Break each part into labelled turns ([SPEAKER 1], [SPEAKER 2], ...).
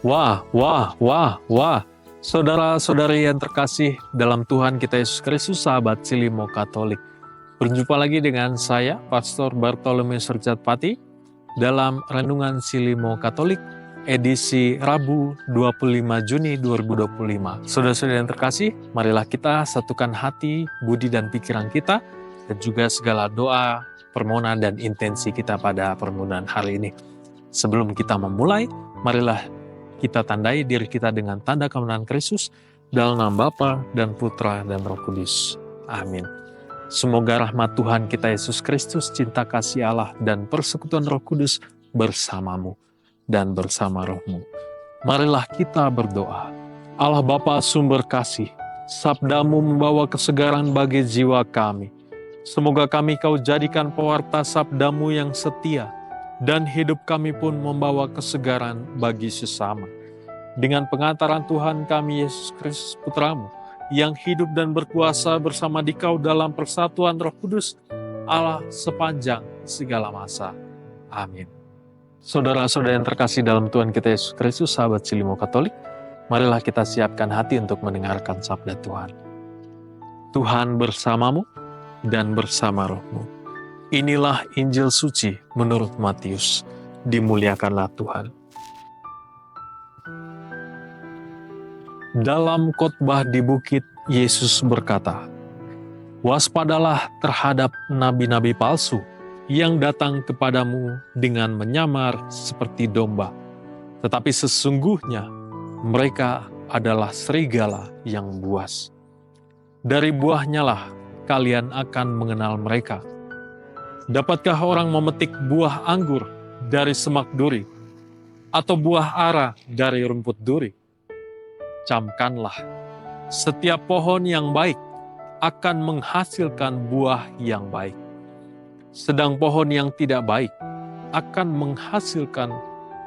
[SPEAKER 1] Wah, wah, wah, wah. Saudara-saudari yang terkasih dalam Tuhan kita Yesus Kristus, sahabat Silimo Katolik. Berjumpa lagi dengan saya, Pastor Bartolomeus Surjatpati, dalam Renungan Silimo Katolik, edisi Rabu 25 Juni 2025. Saudara-saudari yang terkasih, marilah kita satukan hati, budi dan pikiran kita, dan juga segala doa, permohonan dan intensi kita pada permohonan hari ini. Sebelum kita memulai, marilah kita tandai diri kita dengan tanda kemenangan Kristus dalam nama Bapa dan Putra dan Roh Kudus. Amin. Semoga rahmat Tuhan kita Yesus Kristus, cinta kasih Allah, dan persekutuan Roh Kudus bersamamu dan bersama rohmu. Marilah kita berdoa. Allah Bapa sumber kasih, sabdamu membawa kesegaran bagi jiwa kami. Semoga kami kau jadikan pewarta sabdamu yang setia, dan hidup kami pun membawa kesegaran bagi sesama. Dengan pengantaran Tuhan kami Yesus Kristus Putramu, yang hidup dan berkuasa bersama Dikau dalam persatuan Roh Kudus, Allah sepanjang segala masa. Amin. Saudara-saudara yang terkasih dalam Tuhan kita Yesus Kristus, sahabat Silimo Katolik, marilah kita siapkan hati untuk mendengarkan sabda Tuhan. Tuhan bersamamu dan bersama rohmu. Inilah Injil suci menurut Matius. Dimuliakanlah Tuhan. Dalam khotbah di bukit, Yesus berkata, "Waspadalah terhadap nabi-nabi palsu yang datang kepadamu dengan menyamar seperti domba, tetapi sesungguhnya mereka adalah serigala yang buas. Dari buahnya lah kalian akan mengenal mereka. Dapatkah orang memetik buah anggur dari semak duri, atau buah ara dari rumput duri? Camkanlah, setiap pohon yang baik akan menghasilkan buah yang baik, sedang pohon yang tidak baik akan menghasilkan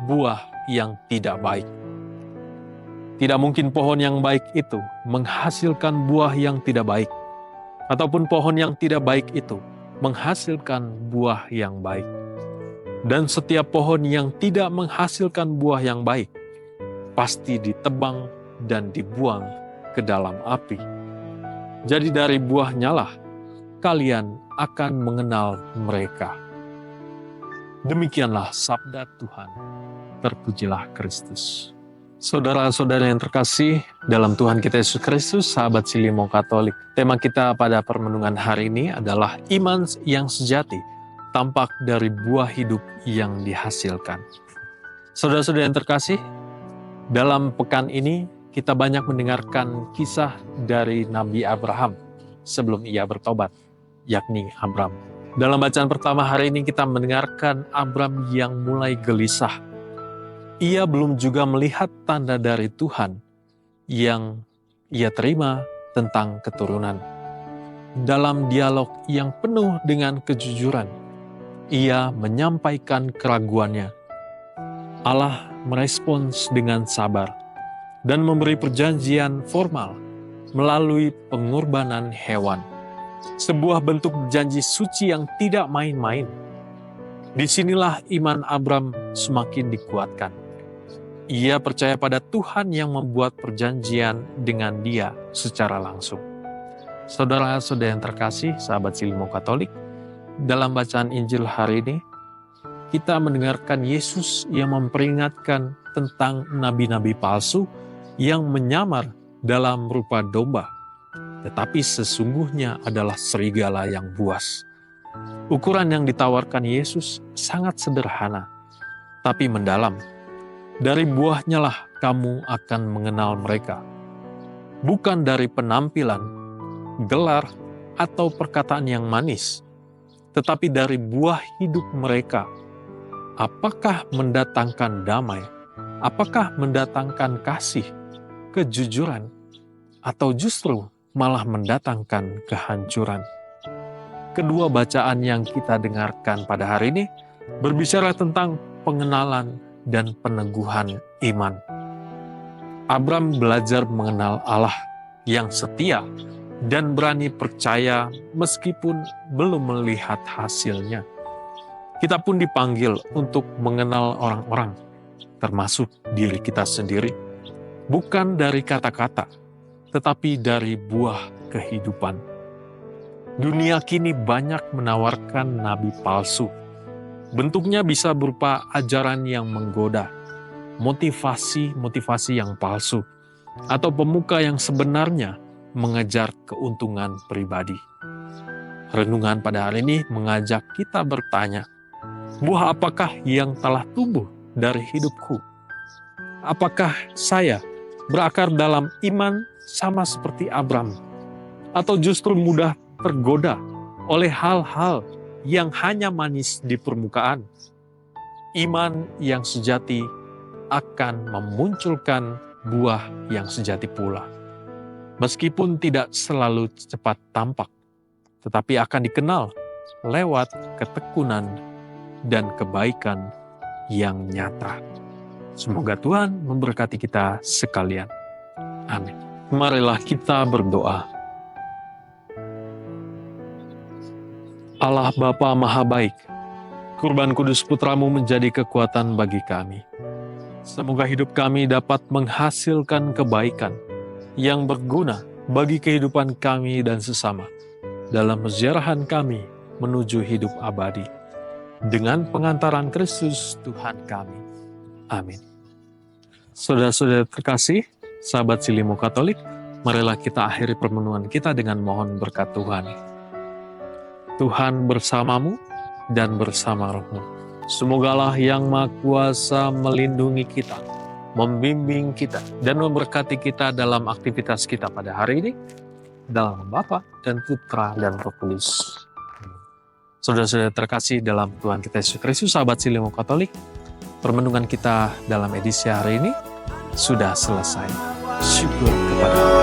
[SPEAKER 1] buah yang tidak baik. Tidak mungkin pohon yang baik itu menghasilkan buah yang tidak baik, ataupun pohon yang tidak baik itu menghasilkan buah yang baik. Dan setiap pohon yang tidak menghasilkan buah yang baik, pasti ditebang dan dibuang ke dalam api. Jadi dari buahnya lah kalian akan mengenal mereka." Demikianlah sabda Tuhan. Terpujilah Kristus. Saudara-saudara yang terkasih dalam Tuhan kita Yesus Kristus, sahabat Silimo Katolik. Tema kita pada permenungan hari ini adalah iman yang sejati, tampak dari buah hidup yang dihasilkan. Saudara-saudara yang terkasih, dalam pekan ini kita banyak mendengarkan kisah dari Nabi Abraham sebelum ia bertobat, yakni Abram. Dalam bacaan pertama hari ini kita mendengarkan Abram yang mulai gelisah. Ia belum juga melihat tanda dari Tuhan yang ia terima tentang keturunan. Dalam dialog yang penuh dengan kejujuran, ia menyampaikan keraguannya. Allah merespons dengan sabar dan memberi perjanjian formal melalui pengorbanan hewan. Sebuah bentuk janji suci yang tidak main-main. Disinilah iman Abram semakin dikuatkan. Ia percaya pada Tuhan yang membuat perjanjian dengan dia secara langsung. Saudara-saudara yang terkasih, sahabat Silimo Katolik, dalam bacaan Injil hari ini, kita mendengarkan Yesus yang memperingatkan tentang nabi-nabi palsu yang menyamar dalam rupa domba, tetapi sesungguhnya adalah serigala yang buas. Ukuran yang ditawarkan Yesus sangat sederhana, tapi mendalam. Dari buahnya lah kamu akan mengenal mereka. Bukan dari penampilan, gelar, atau perkataan yang manis, tetapi dari buah hidup mereka. Apakah mendatangkan damai? Apakah mendatangkan kasih, kejujuran, atau justru malah mendatangkan kehancuran? Kedua bacaan yang kita dengarkan pada hari ini berbicara tentang pengenalan dan peneguhan iman. Abram belajar mengenal Allah yang setia dan berani percaya meskipun belum melihat hasilnya. Kita pun dipanggil untuk mengenal orang-orang termasuk diri kita sendiri, bukan dari kata-kata, tetapi dari buah kehidupan. Dunia kini banyak menawarkan nabi palsu. Bentuknya bisa berupa ajaran yang menggoda, motivasi yang palsu, atau pemuka yang sebenarnya mengejar keuntungan pribadi. Renungan pada hari ini mengajak kita bertanya, buah apakah yang telah tumbuh dari hidupku? Apakah saya berakar dalam iman sama seperti Abram? Atau justru mudah tergoda oleh hal-hal yang hanya manis di permukaan? Iman yang sejati akan memunculkan buah yang sejati pula. Meskipun tidak selalu cepat tampak, tetapi akan dikenal lewat ketekunan dan kebaikan yang nyata. Semoga Tuhan memberkati kita sekalian. Amin. Marilah kita berdoa. Allah Bapa Maha Baik, kurban kudus Putramu menjadi kekuatan bagi kami. Semoga hidup kami dapat menghasilkan kebaikan yang berguna bagi kehidupan kami dan sesama dalam peziarahan kami menuju hidup abadi. Dengan pengantaran Kristus Tuhan kami. Amin. Saudara-saudara terkasih, sahabat Silimo Katolik, marilah kita akhiri permenungan kita dengan mohon berkat Tuhan. Tuhan bersamamu dan bersama rohmu. Semogalah yang Maha Kuasa melindungi kita, membimbing kita, dan memberkati kita dalam aktivitas kita pada hari ini, dalam Bapa dan Putra dan Roh Kudus. Saudara-saudara terkasih dalam Tuhan kita Yesus Kristus, sahabat Silimo Katolik, permenungan kita dalam edisi hari ini sudah selesai. Syukur kepada Allah.